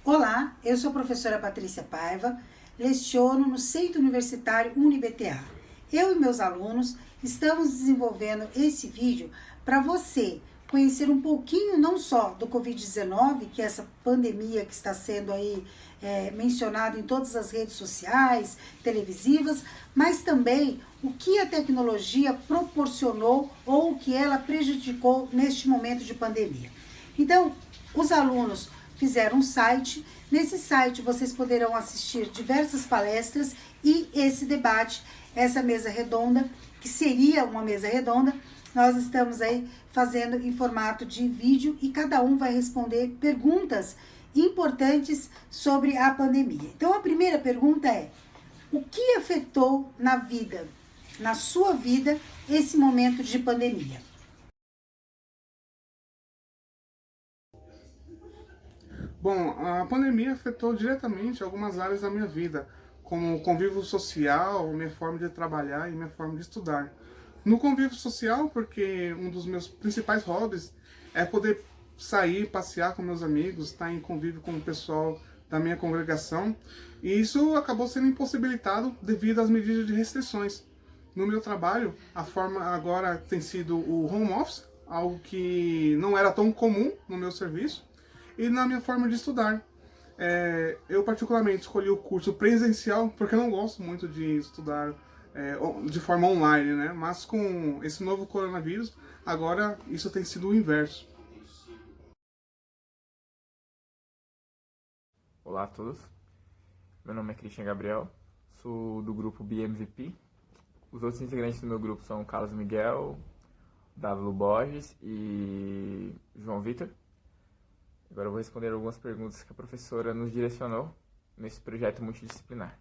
Olá, eu sou a professora Patrícia Paiva, leciono no Centro Universitário UniBTA. Eu e meus alunos estamos desenvolvendo esse vídeo para você conhecer um pouquinho não só do Covid-19, que é essa pandemia que está sendo aí mencionada em todas as redes sociais, televisivas, mas também o que a tecnologia proporcionou ou o que ela prejudicou neste momento de pandemia. Então, os alunos fizeram um site. Nesse site vocês poderão assistir diversas palestras e esse debate, essa mesa redonda, que seria uma mesa redonda, nós estamos aí fazendo em formato de vídeo e cada um vai responder perguntas importantes sobre a pandemia. Então a primeira pergunta é: o que afetou na vida, na sua vida, esse momento de pandemia? Bom, a pandemia afetou diretamente algumas áreas da minha vida, como o convívio social, minha forma de trabalhar e minha forma de estudar. No convívio social, porque um dos meus principais hobbies é poder sair, passear com meus amigos, estar em convívio com o pessoal da minha congregação, e isso acabou sendo impossibilitado devido às medidas de restrições. No meu trabalho, a forma agora tem sido o home office, algo que não era tão comum no meu serviço, e na minha forma de estudar. Eu particularmente escolhi o curso presencial porque eu não gosto muito de estudar de forma online, né? Mas com esse novo coronavírus, agora isso tem sido o inverso. Olá a todos, meu nome é Christian Gabriel, sou do grupo BMVP. Os outros integrantes do meu grupo são Carlos Miguel, Dávilo Borges e João Vitor. Agora eu vou responder algumas perguntas que a professora nos direcionou nesse projeto multidisciplinar.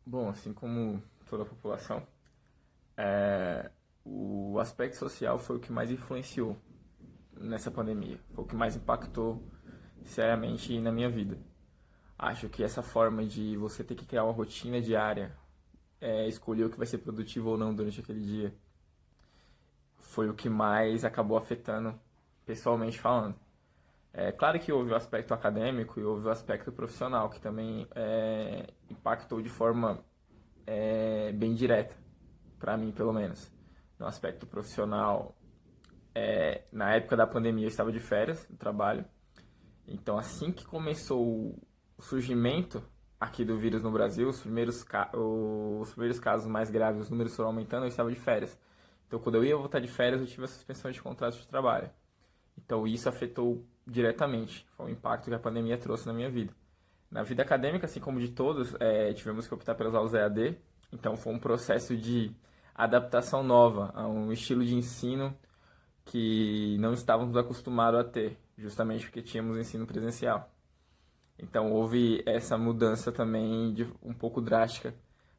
Bom, assim como toda a população, o aspecto social foi o que mais influenciou nessa pandemia, foi o que mais impactou seriamente na minha vida. Acho que essa forma de você ter que criar uma rotina diária, escolher o que vai ser produtivo ou não durante aquele dia, foi o que mais acabou afetando pessoalmente falando. É claro que houve o aspecto acadêmico e houve o aspecto profissional, que também impactou de forma bem direta, para mim pelo menos. No aspecto profissional, na época da pandemia eu estava de férias do trabalho, então assim que começou o surgimento aqui do vírus no Brasil, os primeiros casos mais graves, os números foram aumentando, eu estava de férias. Então quando eu ia voltar de férias eu tive a suspensão de contrato de trabalho. Então isso afetou diretamente, foi um impacto que a pandemia trouxe na minha vida. Na vida acadêmica, assim como de todos, tivemos que optar pelas aulas EAD, então foi um processo de adaptação nova a um estilo de ensino que não estávamos acostumados a ter, justamente porque tínhamos ensino presencial. Então houve essa mudança também um pouco drástica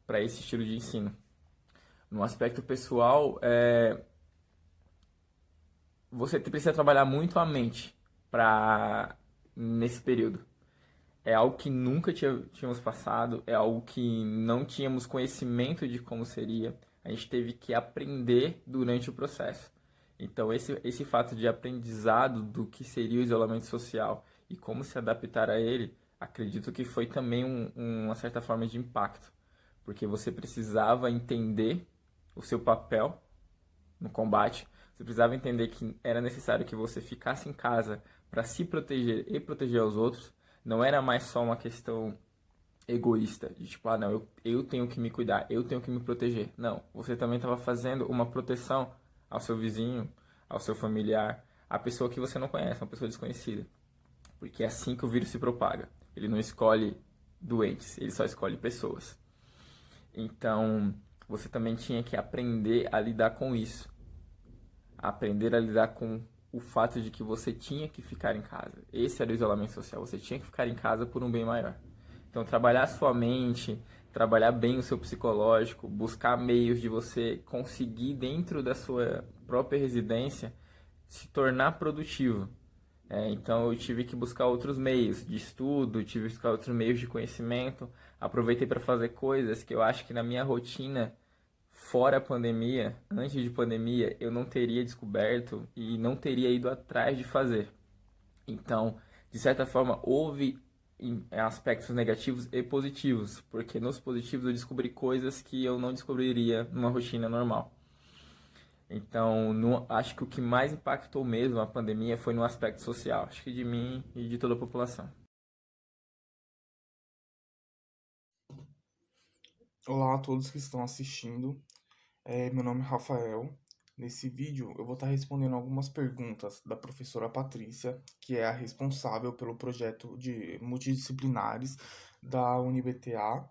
para esse estilo de ensino. No aspecto pessoal, você precisa trabalhar muito a mente para nesse período. É algo que nunca tínhamos passado, é algo que não tínhamos conhecimento de como seria. A gente teve que aprender durante o processo. Então, esse fato de aprendizado do que seria o isolamento social e como se adaptar a ele, acredito que foi também uma certa forma de impacto, porque você precisava entender o seu papel no combate, você precisava entender que era necessário que você ficasse em casa para se proteger e proteger os outros. Não era mais só uma questão egoísta, de tipo, ah, não, eu tenho que me cuidar, eu tenho que me proteger. Não, você também estava fazendo uma proteção ao seu vizinho, ao seu familiar, à pessoa que você não conhece, uma pessoa desconhecida. Porque é assim que o vírus se propaga. Ele não escolhe doentes, ele só escolhe pessoas. Então, você também tinha que aprender a lidar com isso. Aprender a lidar com o fato de que você tinha que ficar em casa. Esse era o isolamento social, você tinha que ficar em casa por um bem maior. Então, trabalhar a sua mente, trabalhar bem o seu psicológico, buscar meios de você conseguir, dentro da sua própria residência, se tornar produtivo. Então, eu tive que buscar outros meios de estudo, tive que buscar outros meios de conhecimento. Aproveitei para fazer coisas que eu acho que na minha rotina, fora a pandemia, antes de pandemia, eu não teria descoberto e não teria ido atrás de fazer. Então, de certa forma, houve aspectos negativos e positivos, porque nos positivos eu descobri coisas que eu não descobriria numa rotina normal. Então, acho que o que mais impactou mesmo a pandemia foi no aspecto social, acho que de mim e de toda a população. Olá a todos que estão assistindo. Meu nome é Rafael. Nesse vídeo eu vou estar respondendo algumas perguntas da professora Patrícia, que é a responsável pelo projeto de multidisciplinares da UniBTA,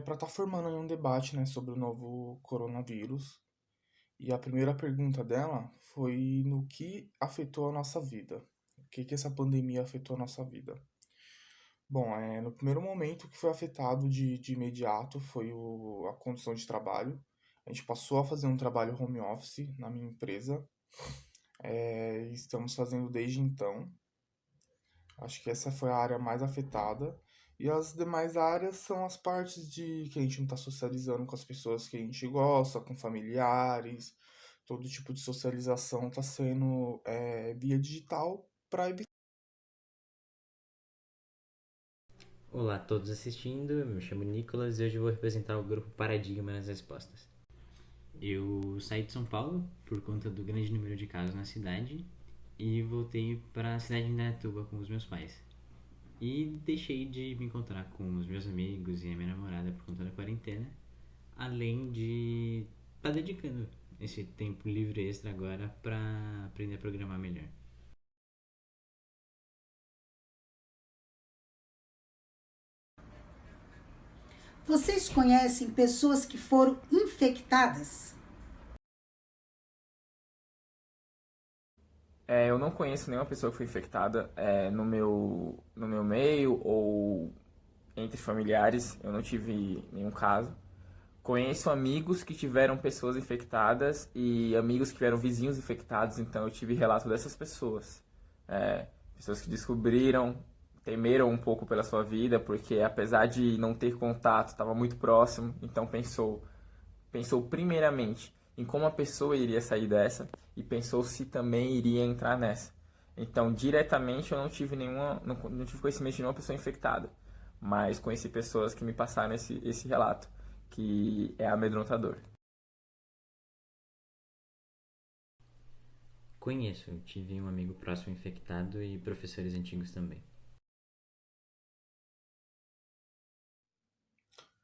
para estar formando aí um debate, né, sobre o novo coronavírus. E a primeira pergunta dela foi no que afetou a nossa vida. O que essa pandemia afetou a nossa vida? Bom, no primeiro momento que foi afetado de imediato foi a condição de trabalho. A gente passou a fazer um trabalho home office na minha empresa. E estamos fazendo desde então. Acho que essa foi a área mais afetada. E as demais áreas são as partes de que a gente não está socializando com as pessoas que a gente gosta, com familiares. Todo tipo de socialização está sendo via digital para evitar. Olá a todos assistindo, eu me chamo Nicolas e hoje eu vou representar o grupo Paradigma nas respostas. Eu saí de São Paulo por conta do grande número de casos na cidade e voltei para a cidade de Indaiatuba com os meus pais. E deixei de me encontrar com os meus amigos e a minha namorada por conta da quarentena, além de estar dedicando esse tempo livre extra agora para aprender a programar melhor. Vocês conhecem pessoas que foram infectadas? Eu não conheço nenhuma pessoa que foi infectada no meu meio ou entre familiares, eu não tive nenhum caso. Conheço amigos que tiveram pessoas infectadas e amigos que tiveram vizinhos infectados, então eu tive relato dessas pessoas. Pessoas que descobriram, temeram um pouco pela sua vida, porque apesar de não ter contato, estava muito próximo, então pensou primeiramente em como a pessoa iria sair dessa e pensou se também iria entrar nessa. Então, diretamente eu não tive conhecimento de nenhuma pessoa infectada, mas conheci pessoas que me passaram esse relato, que é amedrontador. Conheço, eu tive um amigo próximo infectado e professores antigos também.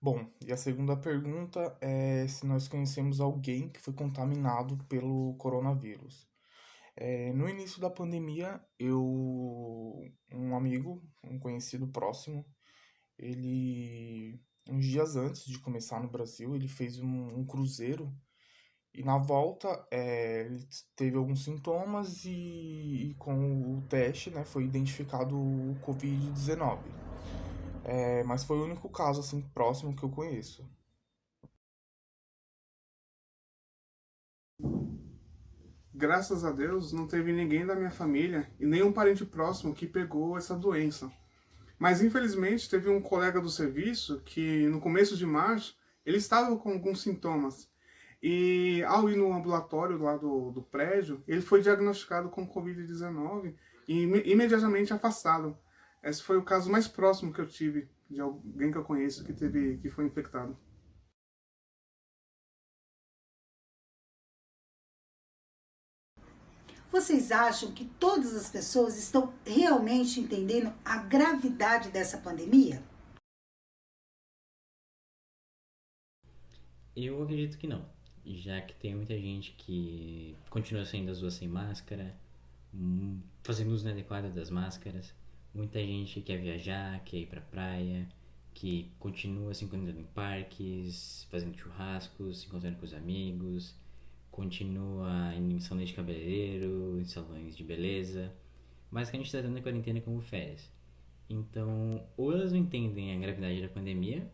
Bom, e a segunda pergunta é se nós conhecemos alguém que foi contaminado pelo coronavírus. No início da pandemia, um amigo, um conhecido próximo, uns dias antes de começar no Brasil, ele fez um cruzeiro e na volta ele teve alguns sintomas e com o teste, né, foi identificado o Covid-19. Mas foi o único caso assim próximo que eu conheço. Graças a Deus, não teve ninguém da minha família e nenhum parente próximo que pegou essa doença. Mas infelizmente teve um colega do serviço que no começo de março ele estava com alguns sintomas. E ao ir no ambulatório lá do prédio, ele foi diagnosticado com Covid-19 e imediatamente afastado. Esse foi o caso mais próximo que eu tive de alguém que eu conheço que foi infectado. Vocês acham que todas as pessoas estão realmente entendendo a gravidade dessa pandemia? Eu acredito que não, já que tem muita gente que continua saindo das ruas sem máscara, fazendo uso inadequado das máscaras, muita gente quer viajar, quer ir pra praia, que continua se encontrando em parques, fazendo churrascos, se encontrando com os amigos, continua indo em salões de cabeleireiro, em salões de beleza, mas que a gente está tratando a quarentena como férias. Então, ou elas não entendem a gravidade da pandemia,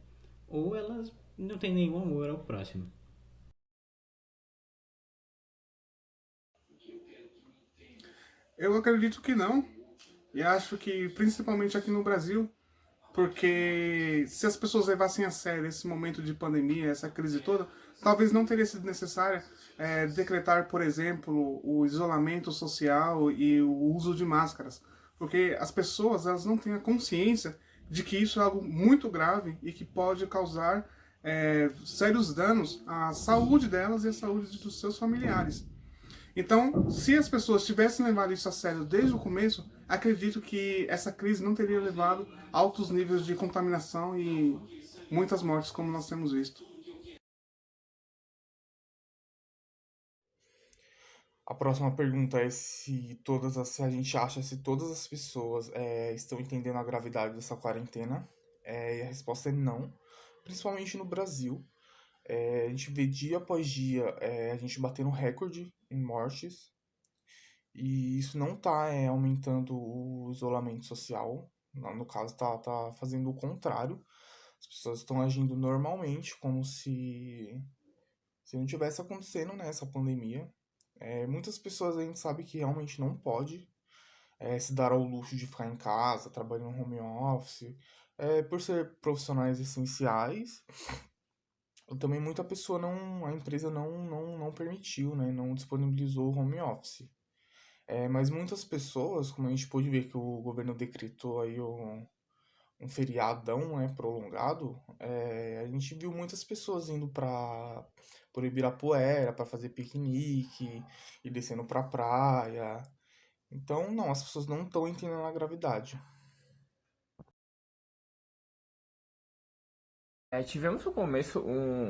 ou elas não têm nenhum amor ao próximo. Eu acredito que não, e acho que principalmente aqui no Brasil, porque se as pessoas levassem a sério esse momento de pandemia, essa crise toda, talvez não teria sido necessário decretar, por exemplo, o isolamento social e o uso de máscaras. porque as pessoas elas não têm a consciência de que isso é algo muito grave e que pode causar sérios danos à saúde delas e à saúde dos seus familiares. Então, se as pessoas tivessem levado isso a sério desde o começo, acredito que essa crise não teria levado a altos níveis de contaminação e muitas mortes, como nós temos visto. A próxima pergunta é se a gente acha se todas as pessoas estão entendendo a gravidade dessa quarentena. E a resposta é não, principalmente no Brasil. A gente vê dia após dia a gente batendo recorde em mortes e isso não está aumentando o isolamento social. No caso, tá fazendo o contrário. As pessoas estão agindo normalmente, como se não tivesse acontecendo, né, essa pandemia. Muitas pessoas a gente sabe que realmente não pode se dar ao luxo de ficar em casa, trabalhando no home office, por ser profissionais essenciais. E também muita pessoa a empresa não permitiu, né, não disponibilizou o home office. Mas muitas pessoas, como a gente pôde ver que o governo decretou aí um feriadão, né, prolongado, a gente viu muitas pessoas indo por Ibirapuera para fazer piquenique e descendo pra praia. Então, não, as pessoas não estão entendendo a gravidade. Tivemos no começo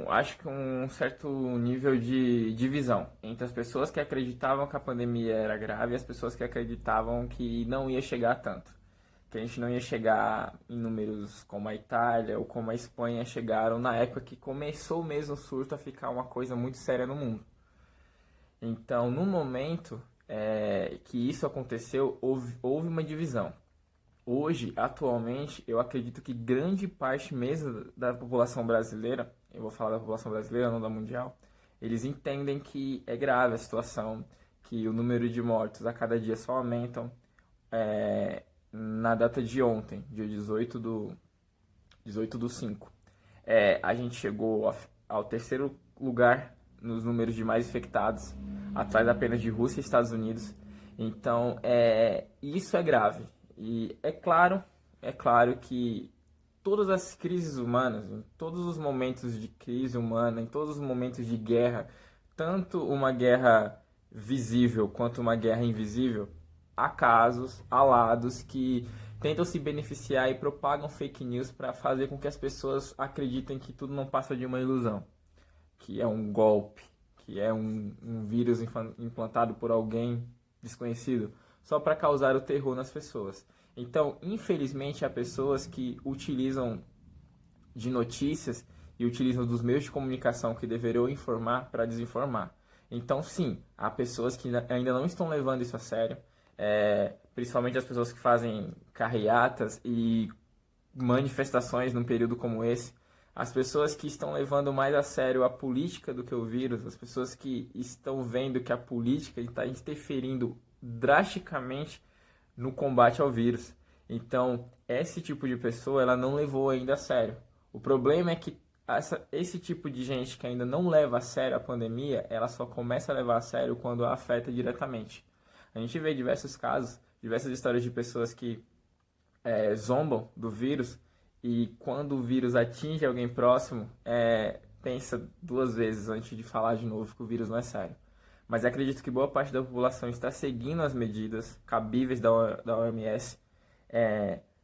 acho que um certo nível de divisão entre as pessoas que acreditavam que a pandemia era grave e as pessoas que acreditavam que não ia chegar a tanto. Que a gente não ia chegar em números como a Itália ou como a Espanha chegaram na época que começou mesmo o surto a ficar uma coisa muito séria no mundo. Então, no momento que isso aconteceu, houve uma divisão. Hoje, atualmente, eu acredito que grande parte mesmo da população brasileira, eu vou falar da população brasileira, não da mundial, eles entendem que é grave a situação, que o número de mortos a cada dia só aumentam. Na data de ontem, dia 18/5, a gente chegou ao terceiro lugar nos números de mais infectados, atrás apenas de Rússia e Estados Unidos. Então, isso é grave. E é claro que todas as crises humanas, em todos os momentos de crise humana, em todos os momentos de guerra, tanto uma guerra visível quanto uma guerra invisível, há casos, há lados que tentam se beneficiar e propagam fake news para fazer com que as pessoas acreditem que tudo não passa de uma ilusão, que é um golpe, que é um vírus implantado por alguém desconhecido, só para causar o terror nas pessoas. Então, infelizmente, há pessoas que utilizam de notícias e utilizam dos meios de comunicação que deveriam informar para desinformar. Então, sim, há pessoas que ainda não estão levando isso a sério, principalmente as pessoas que fazem carreatas e manifestações num período como esse, as pessoas que estão levando mais a sério a política do que o vírus, as pessoas que estão vendo que a política está interferindo drasticamente no combate ao vírus. Então, esse tipo de pessoa, ela não levou ainda a sério. O problema é que esse tipo de gente que ainda não leva a sério a pandemia, ela só começa a levar a sério quando a afeta diretamente. A gente vê diversos casos, diversas histórias de pessoas que zombam do vírus e quando o vírus atinge alguém próximo, pensa duas vezes antes de falar de novo que o vírus não é sério. Mas acredito que boa parte da população está seguindo as medidas cabíveis da OMS,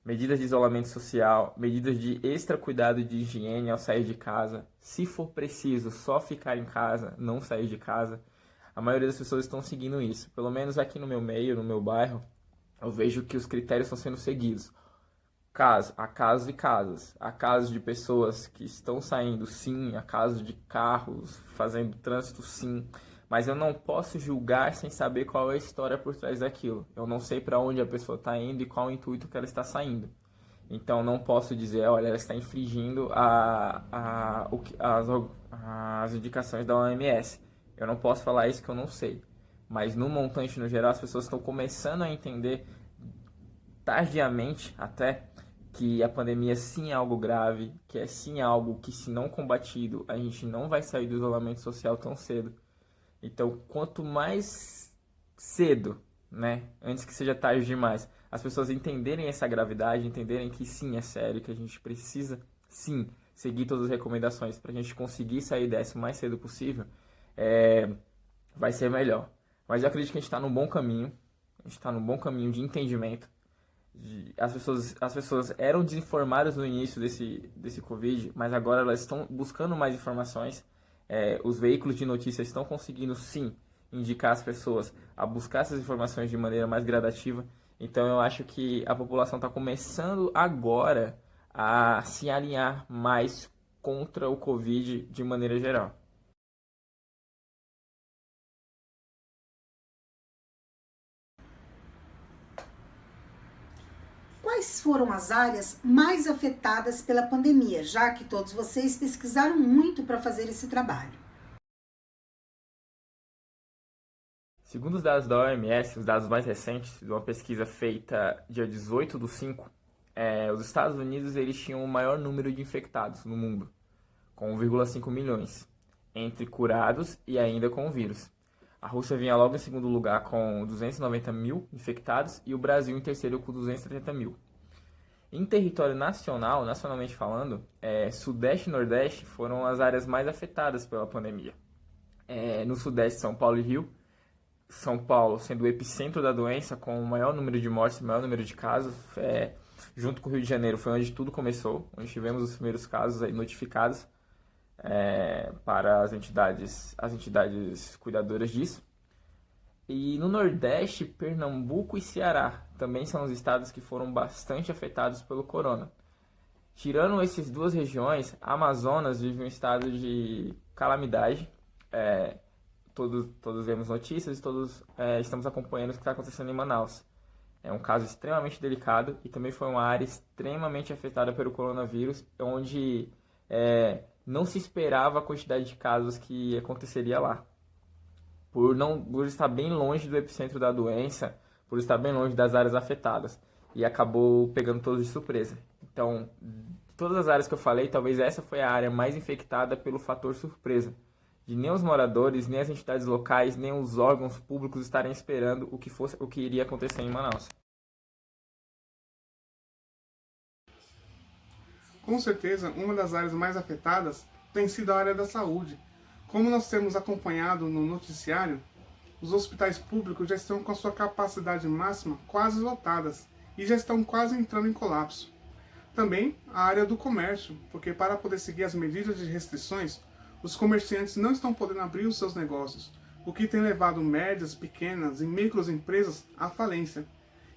medidas de isolamento social, medidas de extra cuidado de higiene ao sair de casa. Se for preciso, só ficar em casa, não sair de casa. A maioria das pessoas estão seguindo isso. Pelo menos aqui no meu meio, no meu bairro, eu vejo que os critérios estão sendo seguidos. Há casos e casos. Há casos de pessoas que estão saindo, sim. Há casos de carros fazendo trânsito, sim. Mas eu não posso julgar sem saber qual é a história por trás daquilo. Eu não sei para onde a pessoa está indo e qual o intuito que ela está saindo. Então não posso dizer, olha, ela está infringindo as indicações da OMS. Eu não posso falar isso que eu não sei. Mas no montante, no geral, as pessoas estão começando a entender, tardiamente até, que a pandemia sim é algo grave, que é sim algo que, se não combatido, a gente não vai sair do isolamento social tão cedo. Então, quanto mais cedo né? Antes que seja tarde demais. As pessoas entenderem essa gravidade, entenderem que sim, é sério, que a gente precisa, sim, seguir todas as recomendações para a gente conseguir sair dessa o mais cedo possível, vai ser melhor. Mas eu acredito que a gente está num bom caminho, a gente está num bom caminho de entendimento. As pessoas eram desinformadas no início desse Covid, mas agora elas estão buscando mais informações. Os veículos de notícias estão conseguindo, sim, indicar as pessoas a buscar essas informações de maneira mais gradativa. Então eu acho que a população está começando agora a se alinhar mais contra o Covid de maneira geral. Quais foram as áreas mais afetadas pela pandemia, já que todos vocês pesquisaram muito para fazer esse trabalho? Segundo os dados da OMS, os dados mais recentes de uma pesquisa feita dia 18/5, os Estados Unidos eles tinham o maior número de infectados no mundo, com 1,5 milhões, entre curados e ainda com o vírus. A Rússia vinha logo em segundo lugar com 290 mil infectados e o Brasil em terceiro com 270 mil. Em território nacional, nacionalmente falando, Sudeste e Nordeste foram as áreas mais afetadas pela pandemia. No Sudeste, São Paulo e Rio. São Paulo sendo o epicentro da doença, com o maior número de mortes, o maior número de casos. Junto com o Rio de Janeiro foi onde tudo começou, onde tivemos os primeiros casos aí notificados para as entidades cuidadoras disso. E no Nordeste, Pernambuco e Ceará também são os estados que foram bastante afetados pelo corona. Tirando essas duas regiões, a Amazonas vive um estado de calamidade. Todos vemos notícias e todos estamos acompanhando o que está acontecendo em Manaus. É um caso extremamente delicado e também foi uma área extremamente afetada pelo coronavírus, onde não se esperava a quantidade de casos que aconteceria lá. Por estar bem longe do epicentro da doença, por estar bem longe das áreas afetadas, e acabou pegando todos de surpresa. Então, todas as áreas que eu falei, talvez essa foi a área mais infectada pelo fator surpresa, de nem os moradores, nem as entidades locais, nem os órgãos públicos estarem esperando o que iria acontecer em Manaus. Com certeza, uma das áreas mais afetadas tem sido a área da saúde. Como nós temos acompanhado no noticiário, os hospitais públicos já estão com a sua capacidade máxima quase lotadas e já estão quase entrando em colapso. Também a área do comércio, porque para poder seguir as medidas de restrições, os comerciantes não estão podendo abrir os seus negócios, o que tem levado médias, pequenas e microempresas à falência.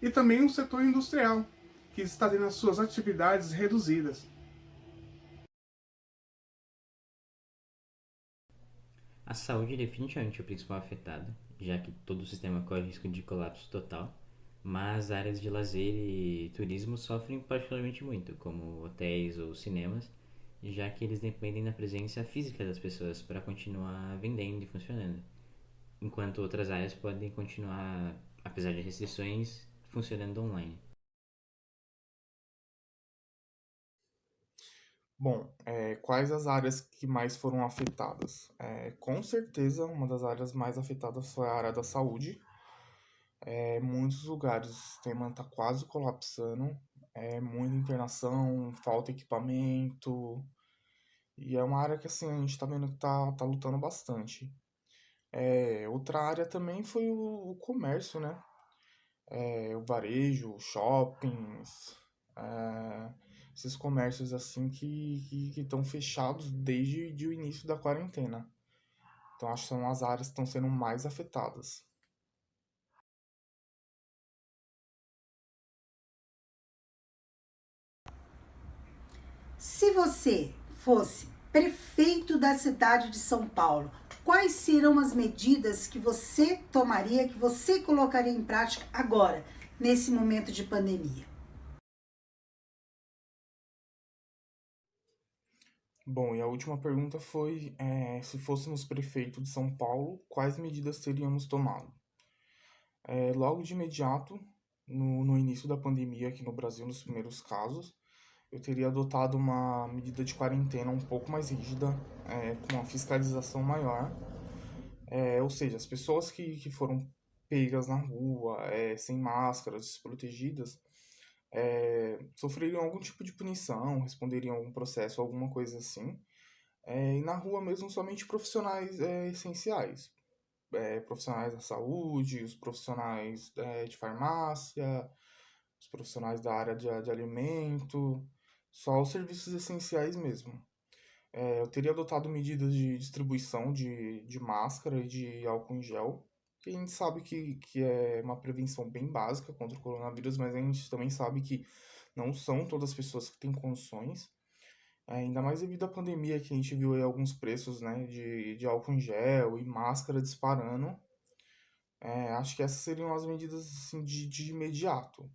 E também o setor industrial, que está tendo as suas atividades reduzidas. A saúde é definitivamente o principal afetado, já que todo o sistema corre risco de colapso total, mas áreas de lazer e turismo sofrem particularmente muito, como hotéis ou cinemas, já que eles dependem da presença física das pessoas para continuar vendendo e funcionando, enquanto outras áreas podem continuar, apesar de restrições, funcionando online. Bom, quais as áreas que mais foram afetadas? Com certeza, uma das áreas mais afetadas foi a área da saúde. Muitos lugares o sistema está quase colapsando, muita internação, falta de equipamento, e é uma área que assim, a gente está vendo que tá lutando bastante. Outra área também foi o comércio, né? O varejo, shoppings, esses comércios assim que estão fechados desde o início da quarentena. Então acho que são as áreas que estão sendo mais afetadas. Se você fosse prefeito da cidade de São Paulo, quais serão as medidas que você tomaria, que você colocaria em prática agora, nesse momento de pandemia? Bom, e a última pergunta foi, se fôssemos prefeito de São Paulo, quais medidas teríamos tomado? Logo de imediato, no início da pandemia aqui no Brasil, nos primeiros casos, eu teria adotado uma medida de quarentena um pouco mais rígida, com uma fiscalização maior. Ou seja, as pessoas que foram pegas na rua, sem máscaras, desprotegidas, sofreriam algum tipo de punição, responderiam algum processo, alguma coisa assim. E na rua mesmo, somente profissionais essenciais. Profissionais da saúde, os profissionais de farmácia, os profissionais da área de alimento, só os serviços essenciais mesmo. Eu teria adotado medidas de distribuição de máscara e de álcool em gel, que a gente sabe que é uma prevenção bem básica contra o coronavírus, mas a gente também sabe que não são todas as pessoas que têm condições. Ainda mais devido à pandemia que a gente viu aí alguns preços, né, de álcool em gel e máscara disparando. Acho que essas seriam as medidas assim, de imediato.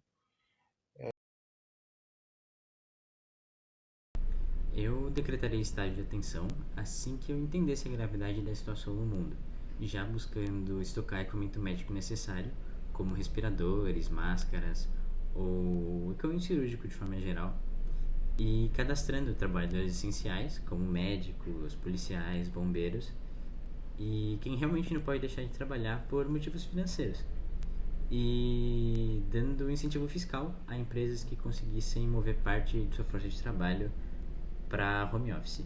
Eu decretaria estado de atenção assim que eu entendesse a gravidade da situação no mundo, já buscando estocar equipamento médico necessário, como respiradores, máscaras ou equipamento cirúrgico de forma geral, e cadastrando trabalhadores essenciais, como médicos, policiais, bombeiros, e quem realmente não pode deixar de trabalhar por motivos financeiros, e dando incentivo fiscal a empresas que conseguissem mover parte de sua força de trabalho para home office.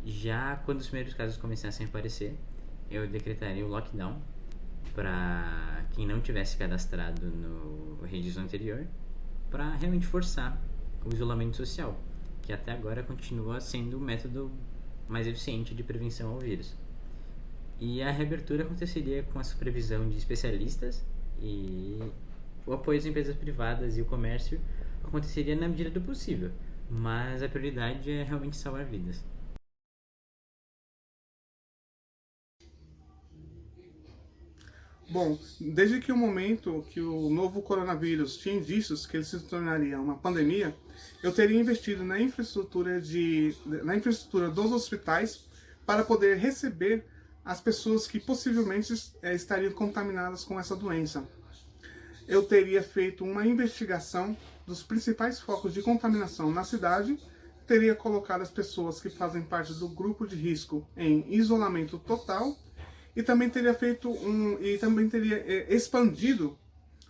Já quando os primeiros casos começassem a aparecer, eu decretaria o lockdown para quem não tivesse cadastrado no registro anterior, para realmente forçar o isolamento social, que até agora continua sendo o método mais eficiente de prevenção ao vírus. E a reabertura aconteceria com a supervisão de especialistas, e o apoio das empresas privadas e o comércio aconteceria na medida do possível, mas a prioridade é realmente salvar vidas. Bom, desde que o momento que o novo coronavírus tinha indícios que ele se tornaria uma pandemia, eu teria investido na infraestrutura dos hospitais para poder receber as pessoas que possivelmente estariam contaminadas com essa doença. Eu teria feito uma investigação dos principais focos de contaminação na cidade, teria colocado as pessoas que fazem parte do grupo de risco em isolamento total e também teria expandido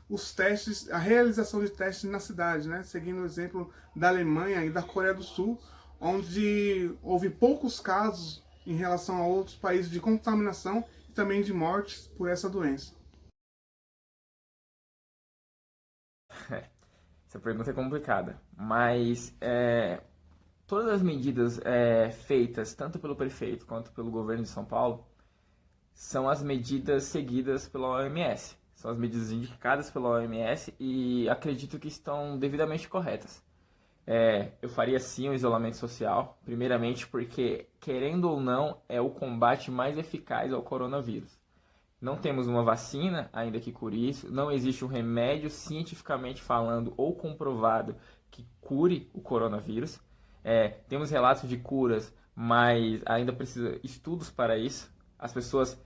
os testes, a realização de testes na cidade, né? Seguindo o exemplo da Alemanha e da Coreia do Sul, onde houve poucos casos em relação a outros países de contaminação e também de mortes por essa doença. Essa pergunta é complicada, mas todas as medidas feitas, tanto pelo prefeito quanto pelo governo de São Paulo, são as medidas seguidas pela OMS. São as medidas indicadas pela OMS e acredito que estão devidamente corretas. Eu faria sim o isolamento social, primeiramente porque, querendo ou não, é o combate mais eficaz ao coronavírus. Não temos uma vacina ainda que cure isso, não existe um remédio cientificamente falando ou comprovado que cure o coronavírus. Temos relatos de curas, mas ainda precisa estudos para isso. As pessoas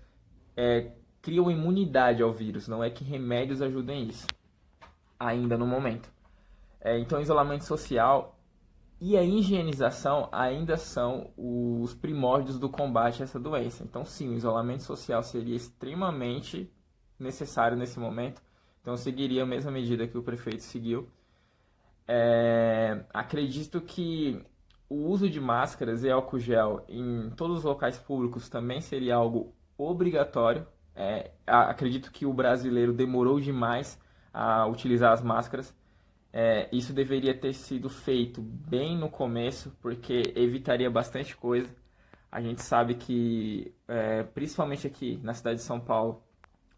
criam imunidade ao vírus, não é que remédios ajudem isso, ainda no momento. Então, isolamento social e a higienização ainda são os primórdios do combate a essa doença. Então, sim, o isolamento social seria extremamente necessário nesse momento. Então, eu seguiria a mesma medida que o prefeito seguiu. Acredito que o uso de máscaras e álcool gel em todos os locais públicos também seria algo obrigatório. Acredito que o brasileiro demorou demais a utilizar as máscaras. Isso deveria ter sido feito bem no começo, porque evitaria bastante coisa. A gente sabe que, principalmente aqui na cidade de São Paulo,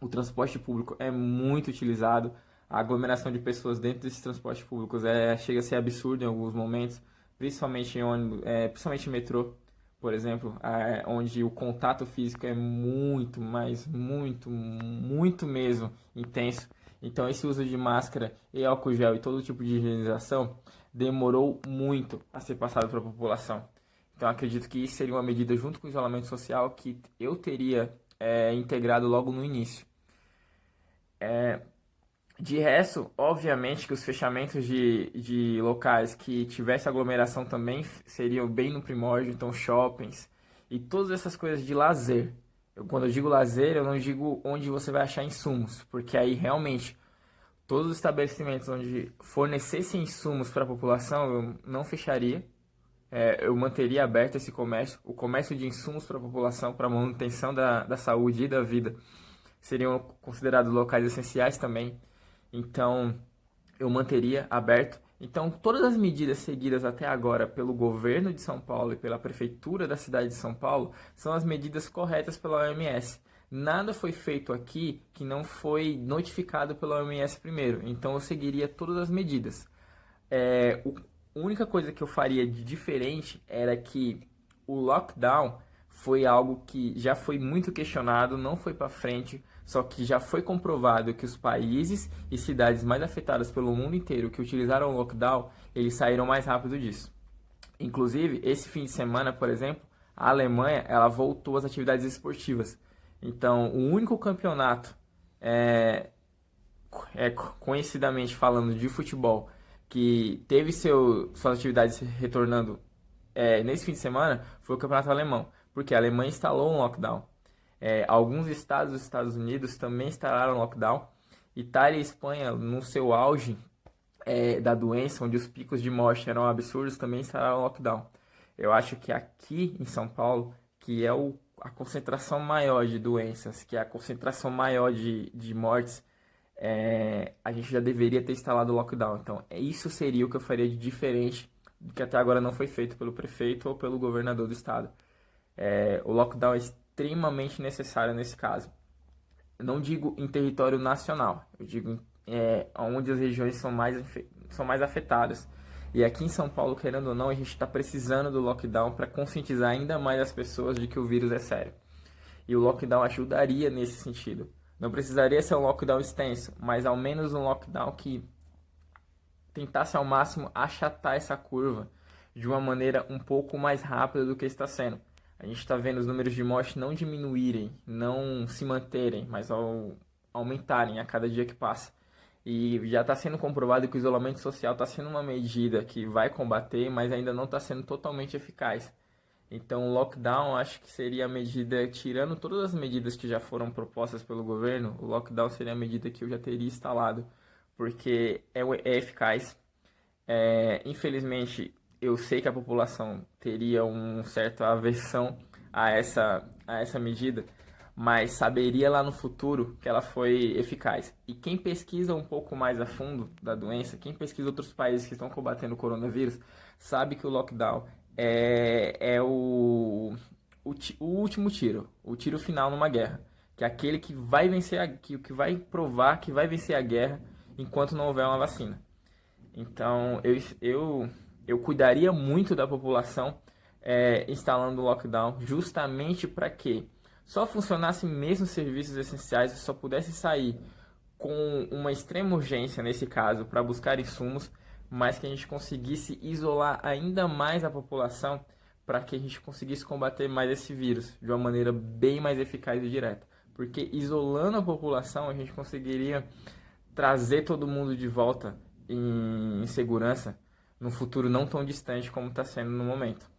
o transporte público é muito utilizado. A aglomeração de pessoas dentro desses transportes públicos chega a ser absurdo em alguns momentos, principalmente em ônibus, principalmente em metrô, por exemplo, onde o contato físico é muito, mas muito, muito mesmo intenso. Então, esse uso de máscara e álcool gel e todo tipo de higienização demorou muito a ser passado para a população. Então, acredito que isso seria uma medida, junto com o isolamento social, que eu teria integrado logo no início. De resto, obviamente que os fechamentos de locais que tivesse aglomeração também seriam bem no primórdio, então shoppings e todas essas coisas de lazer. Quando eu digo lazer, eu não digo onde você vai achar insumos, porque aí realmente todos os estabelecimentos onde fornecessem insumos para a população eu não fecharia. Eu manteria aberto esse comércio, o comércio de insumos para a população, para a manutenção da saúde e da vida, seriam considerados locais essenciais também. Então, eu manteria aberto. Então, todas as medidas seguidas até agora pelo governo de São Paulo e pela prefeitura da cidade de São Paulo são as medidas corretas pela OMS. Nada foi feito aqui que não foi notificado pela OMS primeiro. Então, eu seguiria todas as medidas. A única coisa que eu faria de diferente era que o lockdown foi algo que já foi muito questionado, não foi para frente, só que já foi comprovado que os países e cidades mais afetadas pelo mundo inteiro que utilizaram o lockdown, eles saíram mais rápido disso. Inclusive, esse fim de semana, por exemplo, a Alemanha, ela voltou às atividades esportivas. Então, o único campeonato, conhecidamente falando de futebol, que teve suas atividades retornando nesse fim de semana, foi o campeonato alemão, porque a Alemanha instalou um lockdown. Alguns estados dos Estados Unidos também instalaram lockdown. Itália e Espanha, no seu auge da doença, onde os picos de morte eram absurdos, também instalaram lockdown. Eu acho que aqui em São Paulo, que é a concentração maior de doenças, que é a concentração maior de mortes, a gente já deveria ter instalado o lockdown. Então, isso seria o que eu faria de diferente, que até agora não foi feito pelo prefeito ou pelo governador do estado. O lockdown é extremamente necessário nesse caso. Eu não digo em território nacional, eu digo onde as regiões são mais afetadas. E aqui em São Paulo, querendo ou não, a gente está precisando do lockdown para conscientizar ainda mais as pessoas de que o vírus é sério. E o lockdown ajudaria nesse sentido. Não precisaria ser um lockdown extenso, mas ao menos um lockdown que tentasse ao máximo achatar essa curva de uma maneira um pouco mais rápida do que está sendo. A gente está vendo os números de morte não diminuírem, não se manterem, mas aumentarem a cada dia que passa. E já está sendo comprovado que o isolamento social está sendo uma medida que vai combater, mas ainda não está sendo totalmente eficaz. Então, o lockdown acho que seria a medida, tirando todas as medidas que já foram propostas pelo governo, o lockdown seria a medida que eu já teria instalado, porque é eficaz. Infelizmente, eu sei que a população teria uma certa aversão a essa medida, mas saberia lá no futuro que ela foi eficaz. E quem pesquisa um pouco mais a fundo da doença, quem pesquisa outros países que estão combatendo o coronavírus, sabe que o lockdown é o último tiro, o tiro final numa guerra, que é aquele que vai vencer, que vai provar que vai vencer a guerra enquanto não houver uma vacina. Então, eu cuidaria muito da população instalando o lockdown, justamente para que só funcionasse mesmo serviços essenciais e só pudesse sair com uma extrema urgência, nesse caso, para buscar insumos, mas que a gente conseguisse isolar ainda mais a população para que a gente conseguisse combater mais esse vírus de uma maneira bem mais eficaz e direta. Porque isolando a população, a gente conseguiria trazer todo mundo de volta em segurança num futuro não tão distante como está sendo no momento.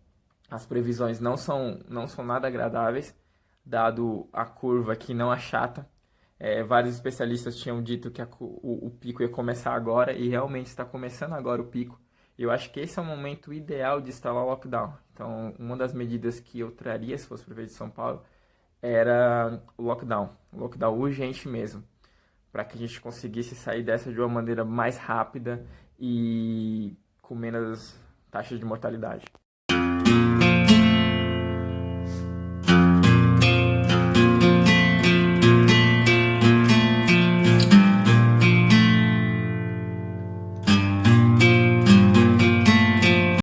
As previsões não são nada agradáveis, dado a curva que não achata. Vários especialistas tinham dito que o pico ia começar agora e realmente está começando agora o pico. E eu acho que esse é o momento ideal de instalar o lockdown. Então, uma das medidas que eu traria se fosse prefeito de São Paulo era o lockdown urgente mesmo, para que a gente conseguisse sair dessa de uma maneira mais rápida e com menos taxas de mortalidade.